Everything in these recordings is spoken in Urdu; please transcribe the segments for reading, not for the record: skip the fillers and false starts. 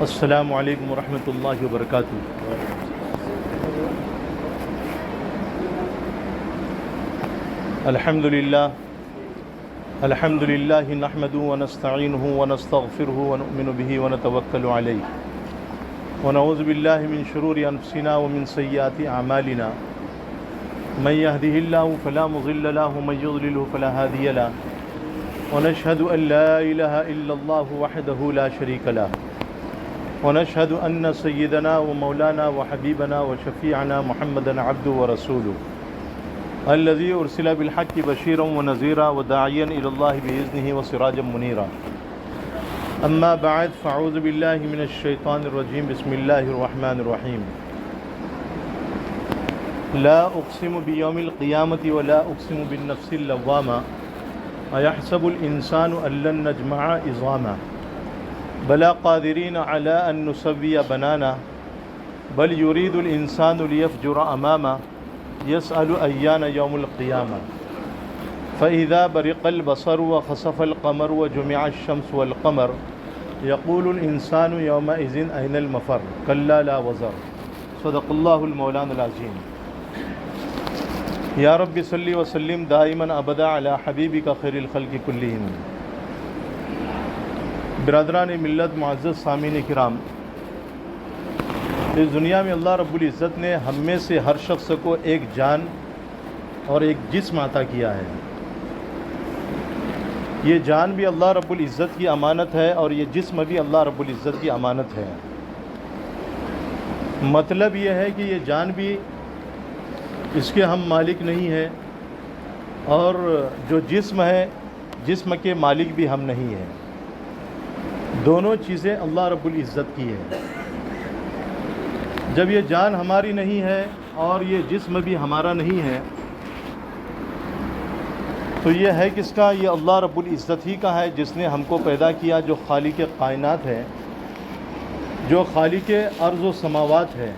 السلام علیکم ورحمۃ اللہ وبرکاتہ۔ الحمد للہ نحمده ونستعینه ونستغفره ونؤمن به ونتوکل علیہ ونعوذ باللہ من شرور انفسنا ومن سیئات اعمالنا من يهده الله فلا مضل له ومن يضلل فلا هادي له ونشهد ان لا اله الا الله وحده لا شريك له ونشهد أن سيدنا ومولانا وحبيبنا وشفيعنا محمدا عبده ورسوله الذي أرسل بالحق بشيرا ونذيرا وداعيا إلى الله بإذنه وسراجا منيرا. أما بعد فأعوذ بالله من الشيطان الرجيم. بسم الله الرحمن الرحيم. لا أقسم بيوم القيامة ولا أقسم بالنفس اللوامة أيحسب الإنسان أن لن نجمع عظاما بلا قادرين على أن نسوي بنانا بل يريد الإنسان ليفجر أمامه يسأل أيان يوم القيامة فإذا برق البصر وخسف القمر وجمع الشمس والقمر يقول الإنسان يومئذ أين المفر كلا لا وزر. صدق الله المولان العظيم. يا رب صل وسلم دائما أبدا على حبيبك خير الخلق كلهم. برادران ملت، معزز سامعین کرام، اس دنیا میں اللہ رب العزت نے ہم میں سے ہر شخص کو ایک جان اور ایک جسم عطا کیا ہے. یہ جان بھی اللہ رب العزت کی امانت ہے اور یہ جسم بھی اللہ رب العزت کی امانت ہے. مطلب یہ ہے کہ یہ جان بھی اس کے ہم مالک نہیں ہیں اور جو جسم ہے جسم کے مالک بھی ہم نہیں ہیں. دونوں چیزیں اللہ رب العزت کی ہے. جب یہ جان ہماری نہیں ہے اور یہ جسم بھی ہمارا نہیں ہے تو یہ ہے کس کا؟ یہ اللہ رب العزت ہی کا ہے، جس نے ہم کو پیدا کیا، جو خالق کائنات ہے، جو خالق ارض و سماوات ہے.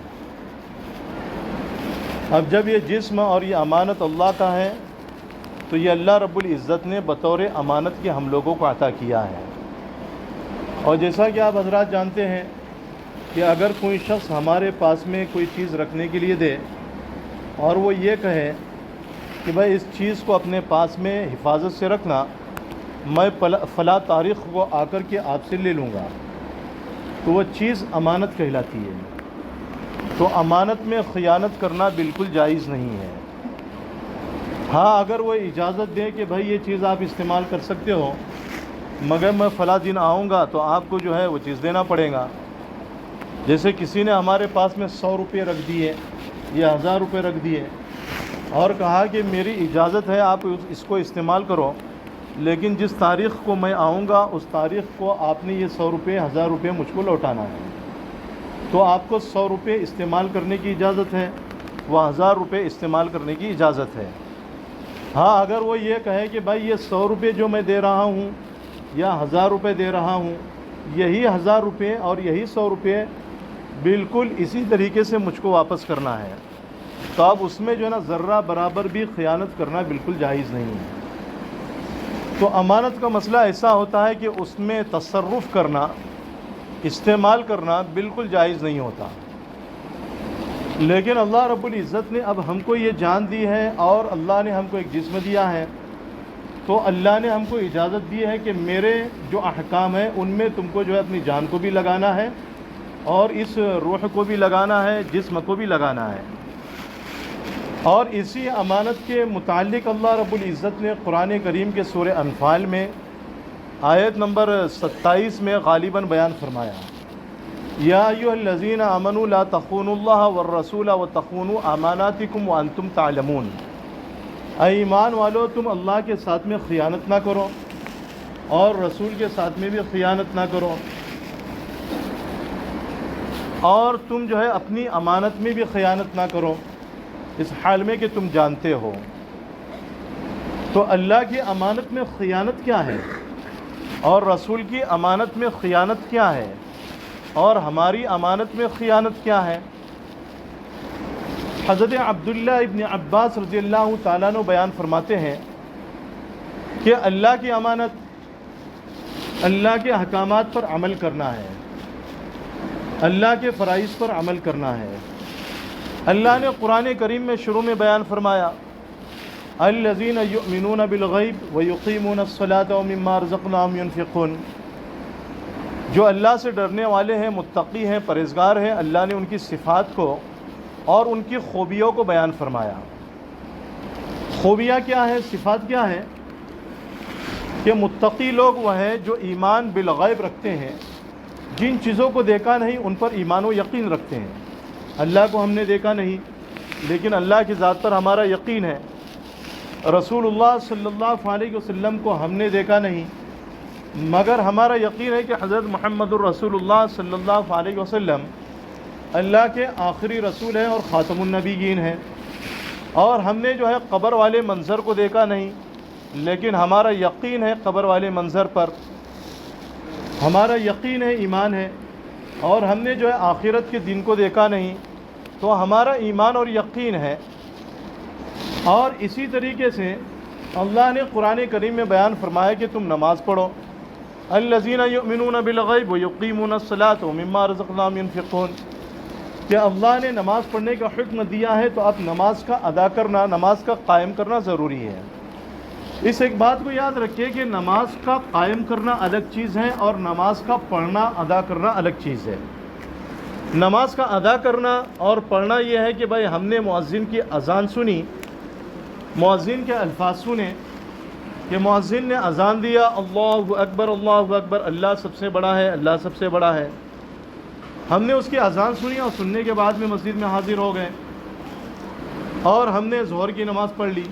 اب جب یہ جسم اور یہ امانت اللہ کا ہے تو یہ اللہ رب العزت نے بطور امانت کے ہم لوگوں کو عطا کیا ہے. اور جیسا کہ آپ حضرات جانتے ہیں کہ اگر کوئی شخص ہمارے پاس میں کوئی چیز رکھنے کے لیے دے اور وہ یہ کہے کہ بھائی اس چیز کو اپنے پاس میں حفاظت سے رکھنا، میں فلاں تاریخ کو آ کر کے آپ سے لے لوں گا، تو وہ چیز امانت کہلاتی ہے. تو امانت میں خیانت کرنا بالکل جائز نہیں ہے. ہاں، اگر وہ اجازت دے کہ بھائی یہ چیز آپ استعمال کر سکتے ہو مگر میں فلاں دن آؤں گا تو آپ کو جو ہے وہ چیز دینا پڑے گا. جیسے کسی نے ہمارے پاس میں 100 روپے رکھ دیے یا 1000 روپے رکھ دیے اور کہا کہ میری اجازت ہے آپ اس کو استعمال کرو، لیکن جس تاریخ کو میں آؤں گا اس تاریخ کو آپ نے یہ 100 روپے 1000 روپے مجھ کو لوٹانا ہے. تو آپ کو 100 روپے استعمال کرنے کی اجازت ہے، وہ 1000 روپے استعمال کرنے کی اجازت ہے. ہاں، اگر وہ یہ کہے کہ بھائی یہ 100 روپے جو میں دے رہا ہوں یا 1000 روپے دے رہا ہوں، یہی 1000 روپے اور یہی 100 روپے بالکل اسی طریقے سے مجھ کو واپس کرنا ہے، تو اب اس میں جو ہے نا ذرہ برابر بھی خیانت کرنا بالکل جائز نہیں ہے. تو امانت کا مسئلہ ایسا ہوتا ہے کہ اس میں تصرف کرنا، استعمال کرنا بالکل جائز نہیں ہوتا. لیکن اللہ رب العزت نے اب ہم کو یہ جان دی ہے اور اللہ نے ہم کو ایک جسم دیا ہے، تو اللہ نے ہم کو اجازت دی ہے کہ میرے جو احکام ہیں ان میں تم کو جو ہے اپنی جان کو بھی لگانا ہے اور اس روح کو بھی لگانا ہے، جسم کو بھی لگانا ہے. اور اسی امانت کے متعلق اللہ رب العزت نے قرآن کریم کے سورہ انفال میں آیت نمبر 27 میں غالباً بیان فرمایا، یا ایھا الذین آمنوا لا تخونوا اللہ والرسول وتخونوا اماناتکم وانتم تعلمون. اے ایمان والو، تم اللہ کے ساتھ میں خیانت نہ کرو اور رسول کے ساتھ میں بھی خیانت نہ کرو، اور تم جو ہے اپنی امانت میں بھی خیانت نہ کرو اس حال میں کہ تم جانتے ہو. تو اللہ کی امانت میں خیانت کیا ہے اور رسول کی امانت میں خیانت کیا ہے اور ہماری امانت میں خیانت کیا ہے؟ حضرت عبداللہ ابن عباس رضی اللہ تعالیٰ عنہ بیان فرماتے ہیں کہ اللہ کی امانت اللہ کے احکامات پر عمل کرنا ہے. اللہ کے فرائض پر عمل کرنا ہے۔ اللہ نے قرآن کریم میں شروع میں بیان فرمایا الذین یؤمنون بالغیب ویقیمون الصلاۃ ومما رزقناہم ینفقون، جو اللہ سے ڈرنے والے ہیں، متقی ہیں، پرہیزگار ہیں۔ اللہ نے ان کی صفات کو اور ان کی خوبیوں کو بیان فرمایا۔ خوبیاں کیا ہے، صفات کیا ہے؟ کہ متقی لوگ وہ ہیں جو ایمان بالغیب رکھتے ہیں، جن چیزوں کو دیکھا نہیں ان پر ایمان و یقین رکھتے ہیں۔ اللہ کو ہم نے دیکھا نہیں لیکن اللہ کی ذات پر ہمارا یقین ہے۔ رسول اللہ صلی اللہ علیہ وسلم کو ہم نے دیکھا نہیں مگر ہمارا یقین ہے کہ حضرت محمد الرسول اللہ صلی اللہ علیہ وسلم اللہ کے آخری رسول ہیں اور خاتم النبیین ہیں۔ اور ہم نے جو ہے قبر والے منظر کو دیکھا نہیں لیکن ہمارا یقین ہے قبر والے منظر پر، ہمارا یقین ہے، ایمان ہے۔ اور ہم نے جو ہے آخرت کے دن کو دیکھا نہیں تو ہمارا ایمان اور یقین ہے۔ اور اسی طریقے سے اللہ نے قرآن کریم میں بیان فرمایا کہ تم نماز پڑھو، الذین یؤمنون بالغیب ویقیمون الصلاۃ ومما رزقناہم ینفقون، کہ اللہ نے نماز پڑھنے کا حکم دیا ہے تو اب نماز کا ادا کرنا، نماز کا قائم کرنا ضروری ہے۔ اس ایک بات کو یاد رکھیے کہ نماز کا قائم کرنا الگ چیز ہے اور نماز کا پڑھنا ادا کرنا الگ چیز ہے۔ نماز کا ادا کرنا اور پڑھنا یہ ہے کہ بھائی ہم نے مؤذن کی اذان سنی، مؤذن کے الفاظ سنے کہ مؤذن نے اذان دیا اللہ اکبر اللہ اکبر، اللہ سب سے بڑا ہے، اللہ سب سے بڑا ہے۔ ہم نے اس کی اذان سنی اور سننے کے بعد میں مسجد میں حاضر ہو گئے اور ہم نے ظہر کی نماز پڑھ لی،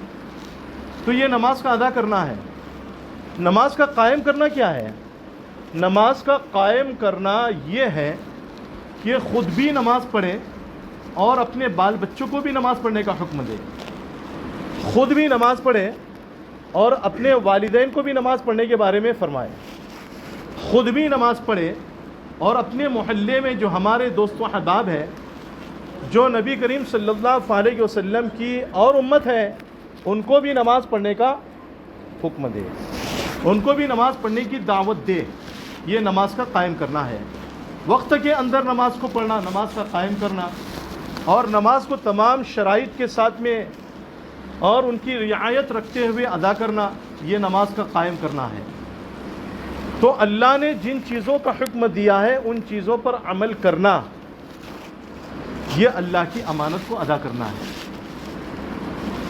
تو یہ نماز کا ادا کرنا ہے۔ نماز کا قائم کرنا کیا ہے؟ نماز کا قائم کرنا یہ ہے کہ خود بھی نماز پڑھے اور اپنے بال بچوں کو بھی نماز پڑھنے کا حکم دے، خود بھی نماز پڑھے اور اپنے والدین کو بھی نماز پڑھنے کے بارے میں فرمائے، خود بھی نماز پڑھے اور اپنے محلے میں جو ہمارے دوست و احباب ہیں، جو نبی کریم صلی اللہ علیہ وسلم کی اور امت ہے، ان کو بھی نماز پڑھنے کا حکم دے، ان کو بھی نماز پڑھنے کی دعوت دے۔ یہ نماز کا قائم کرنا ہے۔ وقت کے اندر نماز کو پڑھنا، نماز کا قائم کرنا، اور نماز کو تمام شرائط کے ساتھ میں اور ان کی رعایت رکھتے ہوئے ادا کرنا، یہ نماز کا قائم کرنا ہے۔ تو اللہ نے جن چیزوں کا حکم دیا ہے ان چیزوں پر عمل کرنا، یہ اللہ کی امانت کو ادا کرنا ہے۔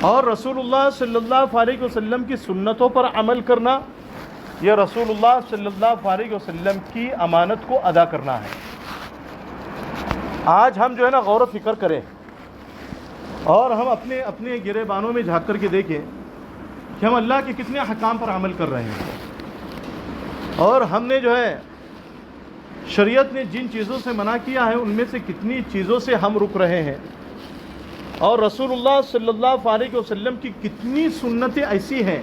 اور رسول اللہ صلی اللہ علیہ وسلم کی سنتوں پر عمل کرنا، یہ رسول اللہ صلی اللہ علیہ وسلم کی امانت کو ادا کرنا ہے۔ آج ہم جو ہے نا غور و فکر کریں اور ہم اپنے گریبانوں میں جھانک کر کے دیکھیں کہ ہم اللہ کے کتنے احکام پر عمل کر رہے ہیں، اور ہم نے جو ہے شریعت نے جن چیزوں سے منع کیا ہے ان میں سے کتنی چیزوں سے ہم رک رہے ہیں، اور رسول اللہ صلی اللہ علیہ وسلم کی کتنی سنتیں ایسی ہیں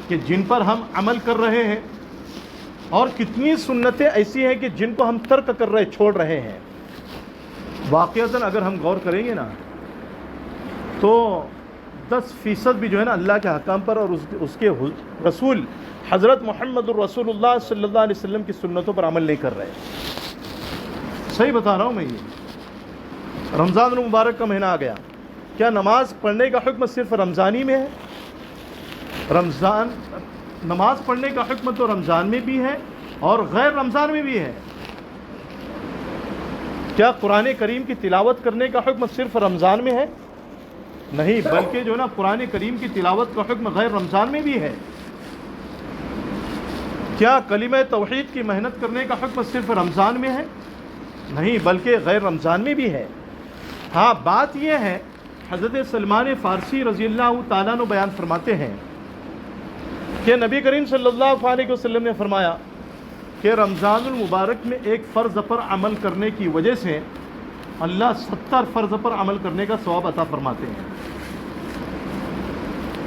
کہ جن پر ہم عمل کر رہے ہیں، اور کتنی سنتیں ایسی ہیں کہ جن کو ہم ترک کر رہے، چھوڑ رہے ہیں۔ واقعتاً اگر ہم غور کریں گے نا تو 10% بھی جو ہے نا اللہ کے احکام پر اور اس کے رسول حضرت محمد الرسول اللہ صلی اللہ علیہ وسلم کی سنتوں پر عمل نہیں کر رہے۔ صحیح بتا رہا ہوں میں۔ یہ رمضان المبارک کا مہینہ آ گیا، کیا نماز پڑھنے کا حکم صرف رمضانی میں ہے؟ نماز پڑھنے کا حکم تو رمضان میں بھی ہے اور غیر رمضان میں بھی ہے۔ کیا قرآن کریم کی تلاوت کرنے کا حکم صرف رمضان میں ہے؟ نہیں، بلکہ جو ہے نا قرآن کریم کی تلاوت کا حکم غیر رمضان میں بھی ہے۔ کیا کلمہ توحید کی محنت کرنے کا حکم صرف رمضان میں ہے؟ نہیں، بلکہ غیر رمضان میں بھی ہے۔ ہاں، بات یہ ہے، حضرت سلمان فارسی رضی اللہ تعالیٰ عنہ بیان فرماتے ہیں کہ نبی کریم صلی اللہ علیہ وسلم نے فرمایا کہ رمضان المبارک میں ایک فرض پر عمل کرنے کی وجہ سے اللہ 70 فرض پر عمل کرنے کا ثواب عطا فرماتے ہیں،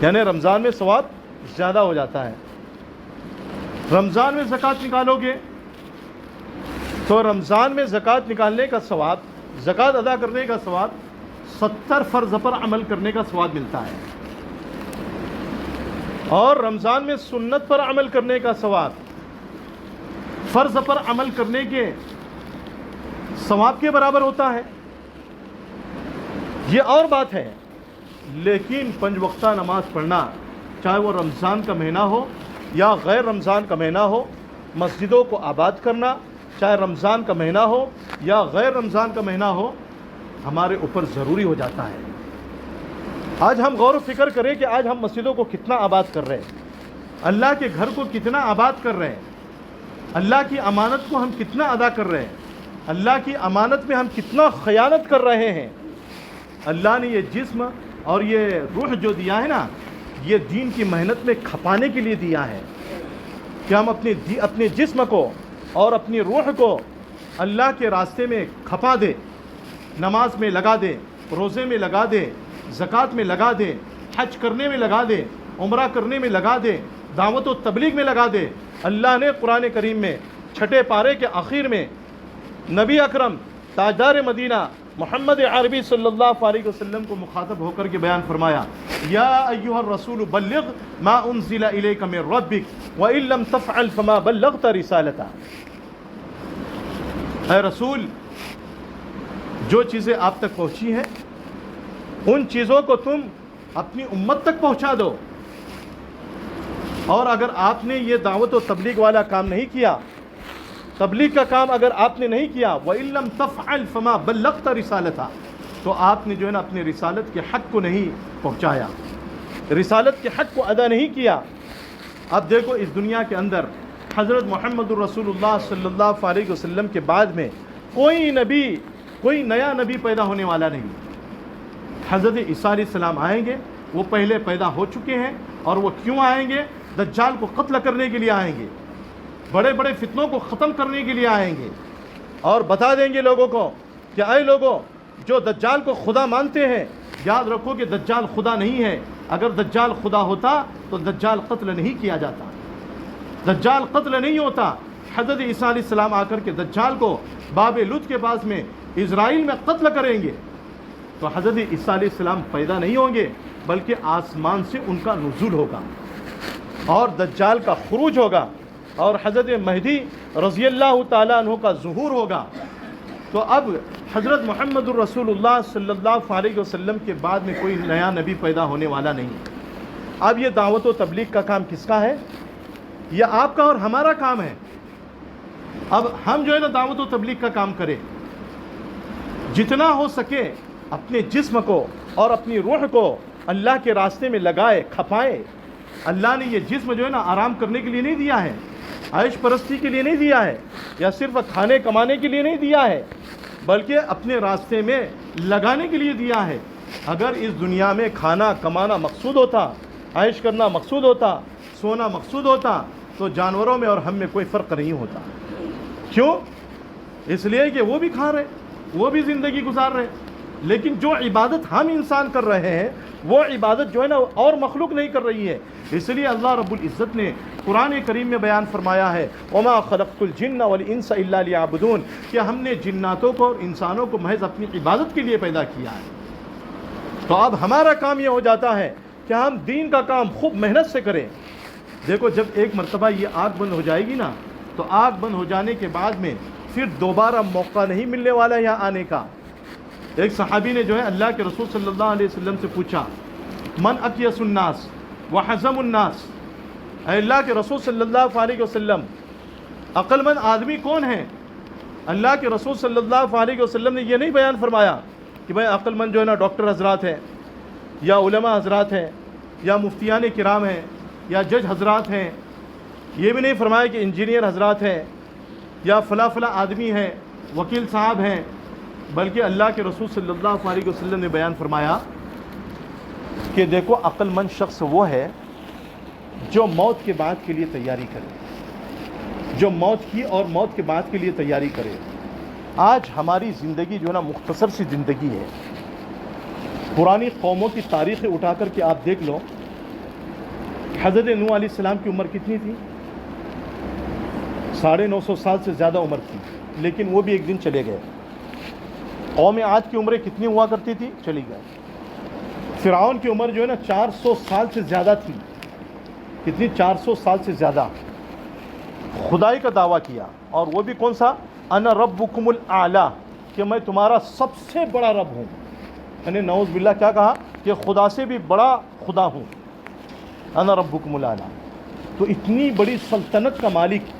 یعنی رمضان میں ثواب زیادہ ہو جاتا ہے۔ رمضان میں زکوٰۃ نکالو گے تو رمضان میں زکوٰۃ نکالنے کا ثواب، زکوٰۃ ادا کرنے کا ثواب 70 فرض پر عمل کرنے کا ثواب ملتا ہے، اور رمضان میں سنت پر عمل کرنے کا ثواب، فرض پر عمل کرنے کے ثواب کے برابر ہوتا ہے، یہ اور بات ہے۔ لیکن 5 وقتہ نماز پڑھنا، چاہے وہ رمضان کا مہینہ ہو یا غیر رمضان کا مہینہ ہو، مسجدوں کو آباد کرنا، چاہے رمضان کا مہینہ ہو یا غیر رمضان کا مہینہ ہو، ہمارے اوپر ضروری ہو جاتا ہے۔ آج ہم غور و فکر کریں کہ آج ہم مسجدوں کو کتنا آباد کر رہے ہیں، اللہ کے گھر کو کتنا آباد کر رہے ہیں، اللہ کی امانت کو ہم کتنا ادا کر رہے ہیں، اللہ کی امانت میں ہم کتنا خیانت کر رہے ہیں۔ اللہ نے یہ جسم اور یہ روح جو دیا ہے نا، یہ دین کی محنت میں کھپانے کے لیے دیا ہے کہ ہم اپنے جسم کو اور اپنی روح کو اللہ کے راستے میں کھپا دے، نماز میں لگا دے، روزے میں لگا دے، زکوٰۃ میں لگا دے، حج کرنے میں لگا دے، عمرہ کرنے میں لگا دے، دعوت و تبلیغ میں لگا دے۔ اللہ نے قرآن کریم میں 6 پارے کے آخر میں نبی اکرم تاجدار مدینہ محمد عربی صلی اللہ علیہ وسلم کو مخاطب ہو کر کے بیان فرمایا، یا ایھا الرسول بلغ ما انزل الیک من ربک وان لم تفعل فما بلغت رسالتہ۔ اے رسول، جو چیزیں آپ تک پہنچی ہیں ان چیزوں کو تم اپنی امت تک پہنچا دو، اور اگر آپ نے یہ دعوت و تبلیغ والا کام نہیں کیا، تبلیغ کا کام اگر آپ نے نہیں کیا، وَإِن لَمْ تَفْعَلْ فَمَا بَلَّغْتَ رِسَالَتَهُ، تو آپ نے جو ہے نا اپنے رسالت کے حق کو نہیں پہنچایا، رسالت کے حق کو ادا نہیں کیا۔ اب دیکھو اس دنیا کے اندر حضرت محمد الرسول اللہ صلی اللہ علیہ وسلم کے بعد میں کوئی نیا نبی پیدا ہونے والا نہیں۔ حضرت عیسیٰ علیہ السلام آئیں گے، وہ پہلے پیدا ہو چکے ہیں، اور وہ کیوں آئیں گے؟ دجال کو قتل کرنے کے لیے آئیں گے، بڑے بڑے فتنوں کو ختم کرنے کے لیے آئیں گے، اور بتا دیں گے لوگوں کو کہ اے لوگوں جو دجال کو خدا مانتے ہیں، یاد رکھو کہ دجال خدا نہیں ہے۔ اگر دجال خدا ہوتا تو دجال قتل نہیں کیا جاتا، دجال قتل نہیں ہوتا۔ حضرت عیسیٰ علیہ السلام آ کر کے دجال کو باب لد کے پاس میں اسرائیل میں قتل کریں گے، تو حضرت عیسیٰ علیہ السلام پیدا نہیں ہوں گے، بلکہ آسمان سے ان کا نزول ہوگا اور دجال کا خروج ہوگا، اور حضرت مہدی رضی اللہ تعالیٰ عنہ کا ظہور ہوگا۔ تو اب حضرت محمد الرسول اللہ صلی اللہ علیہ وسلم کے بعد میں کوئی نیا نبی پیدا ہونے والا نہیں۔ اب یہ دعوت و تبلیغ کا کام کس کا ہے؟ یہ آپ کا اور ہمارا کام ہے۔ اب ہم جو ہے نا دعوت و تبلیغ کا کام کریں، جتنا ہو سکے اپنے جسم کو اور اپنی روح کو اللہ کے راستے میں لگائے، کھپائے۔ اللہ نے یہ جسم جو ہے نا آرام کرنے کے لیے نہیں دیا ہے، عیش پرستی کے لیے نہیں دیا ہے، یا صرف کھانے کمانے کے لیے نہیں دیا ہے، بلکہ اپنے راستے میں لگانے کے لیے دیا ہے۔ اگر اس دنیا میں کھانا کمانا مقصود ہوتا، عیش کرنا مقصود ہوتا، سونا مقصود ہوتا، تو جانوروں میں اور ہم میں کوئی فرق نہیں ہوتا۔ کیوں؟ اس لیے کہ وہ بھی کھا رہے، وہ بھی زندگی گزار رہے، لیکن جو عبادت ہم انسان کر رہے ہیں وہ عبادت جو ہے نا اور مخلوق نہیں کر رہی ہے۔ اس لیے اللہ رب العزت نے قرآن کریم میں بیان فرمایا ہے، وَمَا خَلَقْتُ الْجِنَّ وَالْإِنسَ إِلَّا لِيَعْبُدُونَ، کہ ہم نے جناتوں کو اور انسانوں کو محض اپنی عبادت کے لیے پیدا کیا ہے۔ تو اب ہمارا کام یہ ہو جاتا ہے کہ ہم دین کا کام خوب محنت سے کریں۔ دیکھو جب ایک مرتبہ یہ آگ بند ہو جائے گی نا، تو آگ بند ہو جانے کے بعد میں پھر دوبارہ موقع نہیں ملنے والا یہاں آنے کا۔ ایک صحابی نے جو ہے اللہ کے رسول صلی اللہ علیہ وسلم سے پوچھا، من اکیس الناس وحزم الناس، اے اللہ کے رسول صلی اللہ علیہ وسلم عقل مند آدمی کون ہے؟ اللہ کے رسول صلی اللہ علیہ وسلم نے یہ نہیں بیان فرمایا کہ بھائی عقل مند جو ہے نا ڈاکٹر حضرات ہیں، یا علماء حضرات ہیں، یا مفتیان کرام ہیں، یا جج حضرات ہیں۔ یہ بھی نہیں فرمایا کہ انجینئر حضرات ہیں، یا فلاں فلاں آدمی ہیں، وکیل صاحب ہیں، بلکہ اللہ کے رسول صلی اللہ علیہ وسلم نے بیان فرمایا کہ دیکھو عقل مند شخص وہ ہے جو موت کے بعد کے لیے تیاری کرے، جو موت کی اور موت کے بعد کے لیے تیاری کرے۔ آج ہماری زندگی جو ہے نا مختصر سی زندگی ہے۔ پرانی قوموں کی تاریخیں اٹھا کر کے آپ دیکھ لو، حضرت نوح علیہ السلام کی عمر کتنی تھی؟ 950 سال سے زیادہ عمر تھی، لیکن وہ بھی ایک دن چلے گئے۔ قوم عاد کی عمریں کتنی ہوا کرتی تھی؟ چلی گئے۔ فرعون کی عمر جو ہے نا 400 سال سے زیادہ تھی۔ کتنی؟ 400 سال سے زیادہ۔ خدائی کا دعویٰ کیا، اور وہ بھی کون سا؟ انا ربکم الاعلی، کہ میں تمہارا سب سے بڑا رب ہوں، یعنی نعوذ باللہ کیا کہا کہ خدا سے بھی بڑا خدا ہوں، انا ربکم الاعلی۔ تو اتنی بڑی سلطنت کا مالک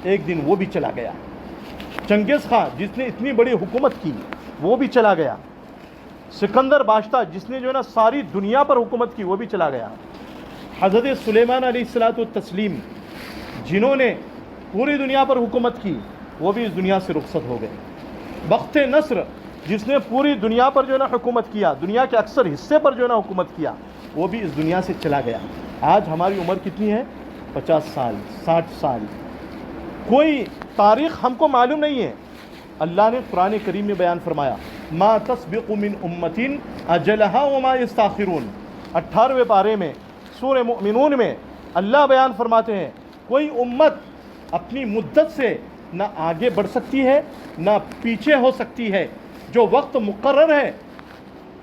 ایک دن وہ بھی چلا گیا۔ چنگیز خان جس نے اتنی بڑی حکومت کی وہ بھی چلا گیا۔ سکندر بادشاہ جس نے جو ہے نا ساری دنیا پر حکومت کی وہ بھی چلا گیا۔ حضرت سلیمان علیہ الصلوۃ والتسلیم جنہوں نے پوری دنیا پر حکومت کی وہ بھی اس دنیا سے رخصت ہو گئے۔ بخت نصر جس نے پوری دنیا پر جو ہے نا حکومت کیا، دنیا کے اکثر حصے پر جو ہے نا حکومت کیا، وہ بھی اس دنیا سے چلا گیا۔ آج ہماری عمر کتنی ہے؟ 50 سال، 60 سال، کوئی تاریخ ہم کو معلوم نہیں ہے۔ اللہ نے قرآن کریم میں بیان فرمایا ما تسبق من امت اجلها وما یستاخرون، 18ویں پارے میں سورہ مؤمنون میں اللہ بیان فرماتے ہیں کوئی امت اپنی مدت سے نہ آگے بڑھ سکتی ہے نہ پیچھے ہو سکتی ہے، جو وقت مقرر ہے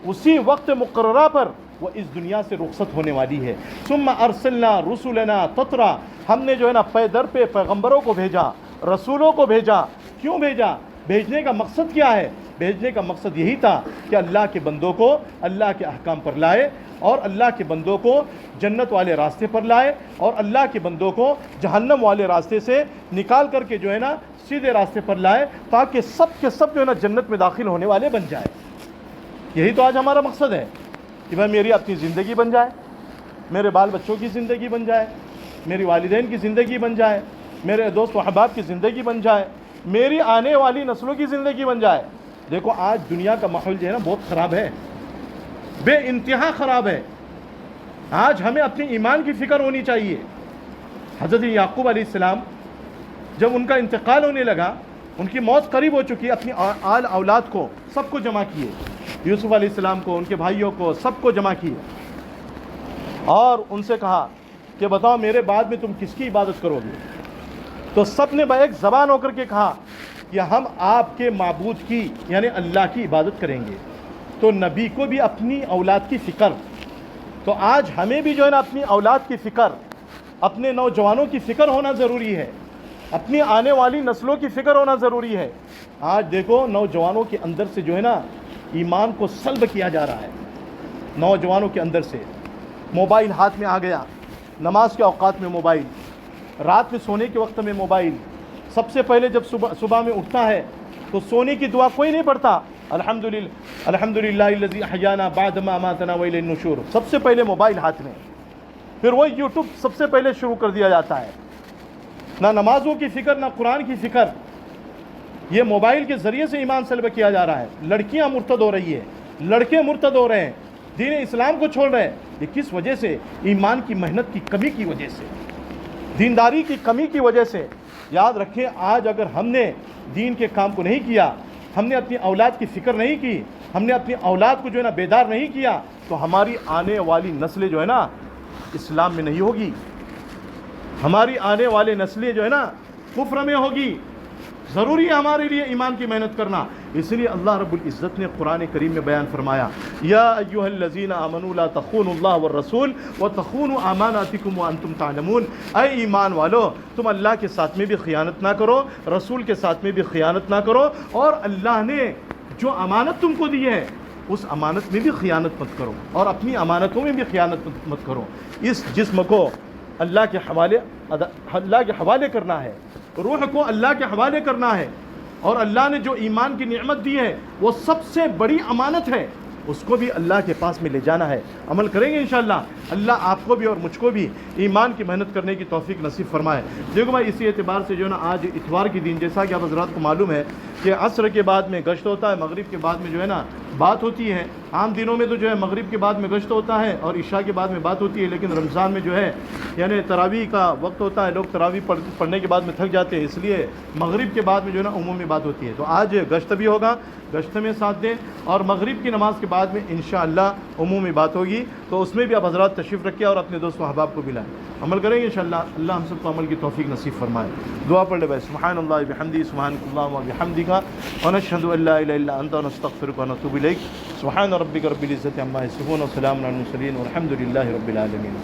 اسی وقت مقررہ پر وہ اس دنیا سے رخصت ہونے والی ہے۔ ثم ارسلنا رسلنا تترا، ہم نے جو ہے نا پے در پہ پیغمبروں کو بھیجا، رسولوں کو بھیجا۔ کیوں بھیجا؟ بھیجنے کا مقصد کیا ہے؟ بھیجنے کا مقصد یہی تھا کہ اللہ کے بندوں کو اللہ کے احکام پر لائے، اور اللہ کے بندوں کو جنت والے راستے پر لائے، اور اللہ کے بندوں کو جہنم والے راستے سے نکال کر کے جو ہے نا سیدھے راستے پر لائے، تاکہ سب کے سب جو ہے نا جنت میں داخل ہونے والے بن جائے۔ یہی تو آج ہمارا مقصد ہے کہ بھائی میری اپنی زندگی بن جائے، میرے بال بچوں کی زندگی بن جائے، میری والدین کی زندگی بن جائے، میرے دوست و احباب کی زندگی بن جائے، میری آنے والی نسلوں کی زندگی بن جائے۔ دیکھو آج دنیا کا ماحول جو ہے نا بہت خراب ہے، بے انتہا خراب ہے۔ آج ہمیں اپنی ایمان کی فکر ہونی چاہیے۔ حضرت یعقوب علیہ السلام جب ان کا انتقال ہونے لگا، ان کی موت قریب ہو چکی، اپنی آل اولاد کو سب کو جمع کیے، یوسف علیہ السلام کو، ان کے بھائیوں کو، سب کو جمع کیے، اور ان سے کہا کہ بتاؤ میرے بعد میں تم کس کی عبادت کرو گے؟ تو سب نے ایک زبان ہو کر کے کہا کہ ہم آپ کے معبود کی یعنی اللہ کی عبادت کریں گے۔ تو نبی کو بھی اپنی اولاد کی فکر، تو آج ہمیں بھی جو ہے نا اپنی اولاد کی فکر، اپنے نوجوانوں کی فکر ہونا ضروری ہے، اپنی آنے والی نسلوں کی فکر ہونا ضروری ہے۔ آج دیکھو نوجوانوں کے اندر سے جو ہے نا ایمان کو سلب کیا جا رہا ہے، نوجوانوں کے اندر سے موبائل ہاتھ میں آ گیا، نماز کے اوقات میں موبائل، رات میں سونے کے وقت میں موبائل، سب سے پہلے جب صبح میں اٹھتا ہے تو سونے کی دعا کوئی نہیں پڑھتا، الحمدللہ الذی احیانا بعد ما اماتنا والیہ النشور، سب سے پہلے موبائل ہاتھ میں، پھر وہ یوٹیوب سب سے پہلے شروع کر دیا جاتا ہے۔ نہ نمازوں کی فکر نہ قرآن کی فکر، یہ موبائل کے ذریعے سے ایمان سلب کیا جا رہا ہے۔ لڑکیاں مرتد ہو رہی ہے، لڑکے مرتد ہو رہے ہیں، دین اسلام کو چھوڑ رہے ہیں۔ یہ کس وجہ سے؟ ایمان کی محنت کی کمی کی وجہ سے، دینداری کی کمی کی وجہ سے۔ یاد رکھیں آج اگر ہم نے دین کے کام کو نہیں کیا، ہم نے اپنی اولاد کی فکر نہیں کی، ہم نے اپنی اولاد کو جو ہے نا بیدار نہیں کیا، تو ہماری آنے والی نسلیں جو ہے نا اسلام میں نہیں ہوگی، ہماری آنے والی نسلیں جو ہے نا کفر میں ہوگی۔ ضروری ہے ہمارے لیے ایمان کی محنت کرنا۔ اس لیے اللہ رب العزت نے قرآن کریم میں بیان فرمایا یا ایھا الذین آمنوا لا تخونوا اللہ والرسول وتخونوا اماناتکم وانتم تعلمون، اے ایمان والو تم اللہ کے ساتھ میں بھی خیانت نہ کرو، رسول کے ساتھ میں بھی خیانت نہ کرو، اور اللہ نے جو امانت تم کو دی ہے اس امانت میں بھی خیانت مت کرو، اور اپنی امانتوں میں بھی خیانت مت کرو۔ اس جسم کو اللہ کے حوالے کرنا ہے، روح کو اللہ کے حوالے کرنا ہے، اور اللہ نے جو ایمان کی نعمت دی ہے وہ سب سے بڑی امانت ہے، اس کو بھی اللہ کے پاس میں لے جانا ہے۔ عمل کریں گے انشاءاللہ، اللہ آپ کو بھی اور مجھ کو بھی ایمان کی محنت کرنے کی توفیق نصیب فرمائے۔ دیکھو بھائی اسی اعتبار سے جو ہے نا آج اتوار کے دن جیسا کہ آپ حضرات کو معلوم ہے کہ عصر کے بعد میں گشت ہوتا ہے، مغرب کے بعد میں جو ہے نا بات ہوتی ہے۔ عام دنوں میں تو جو ہے مغرب کے بعد میں گشت ہوتا ہے اور عشاء کے بعد میں بات ہوتی ہے، لیکن رمضان میں جو ہے یعنی تراویح کا وقت ہوتا ہے، لوگ تراویح پڑھنے کے بعد میں تھک جاتے ہیں، اس لیے مغرب کے بعد میں جو ہے نا عمومی بات ہوتی ہے۔ تو آج گشت بھی ہوگا، گشت میں ساتھ دیں، اور مغرب کی نماز کے بعد میں انشاءاللہ عمومی بات ہوگی، تو اس میں بھی آپ حضرات تشریف رکھیں اور اپنے دوست و احباب کو بھی لائیں۔ عمل کریں گے انشاءاللہ، اللہ ہم سب کو عمل کی توفیق نصیب فرمائے۔ دعا پڑھ لے بھائی، سبحان اللہ بحمدہ، سبحانک اللہم وبحمدک، ونشہد ان لا الہ الا انت، ونستغفرک ونتوب الیک۔ سبحان ربک رب العزۃ عما یصفون، وسلام علی المرسلین، والحمد للہ رب العالمین۔